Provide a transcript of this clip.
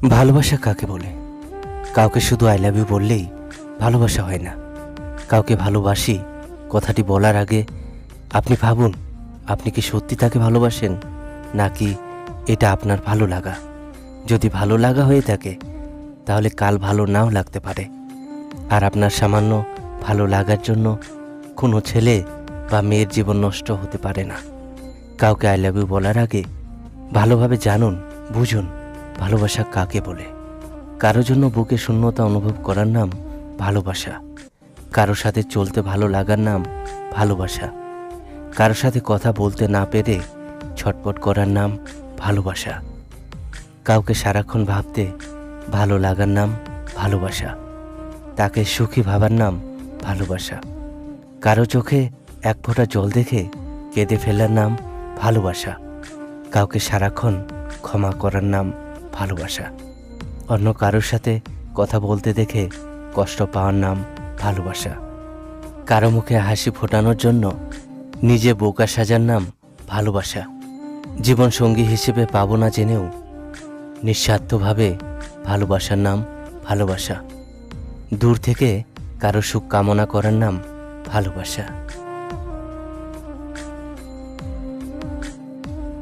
ভালোবাসা কাকে বলে? কাউকে শুধু আই লাভ ইউ বললেই ভালোবাসা হয় না। কাউকে ভালোবাসি কথাটি বলার আগে আপনি ভাবুন, আপনি কি সত্যি তাকে ভালোবাসেন, নাকি এটা আপনার ভালো লাগা? যদি ভালো লাগা হয়ে থাকে তাহলে কাল ভালো নাও লাগতে পারে। আর আপনার সামান্য ভালো লাগার জন্য কোনো ছেলে বা মেয়ের জীবন নষ্ট হতে পারে না। কাউকে আই লাভ ইউ বলার আগে ভালোভাবে জানুন, বুঝুন ভালোবাসা কাকে বলে। কারো জন্য বুকে শূন্যতা অনুভব করার নাম ভালোবাসা। কারো সাথে চলতে ভালো লাগার নাম ভালোবাসা। কারো সাথে কথা বলতে না পেরে ছটপট করার নাম ভালোবাসা। কাউকে সারাক্ষণ ভাবতে ভালো লাগার নাম ভালোবাসা। তাকে সুখী ভাবার নাম ভালোবাসা। কারো চোখে এক ফোঁটা জল দেখে কেঁদে ফেলার নাম ভালোবাসা। কাউকে সারাক্ষণ ক্ষমা করার নাম ভালোবাসা। অন্য কারোর সাথে কথা বলতে দেখে কষ্ট পাওয়ার নাম ভালোবাসা। কারো মুখে হাসি ফোটানোর জন্য নিজে বোকা সাজার নাম ভালোবাসা। জীবন সঙ্গী হিসেবে পাবো না জেনেও নিঃস্বার্থভাবে ভালোবাসার নাম ভালোবাসা। দূর থেকে কারো সুখ কামনা করার নাম ভালোবাসা।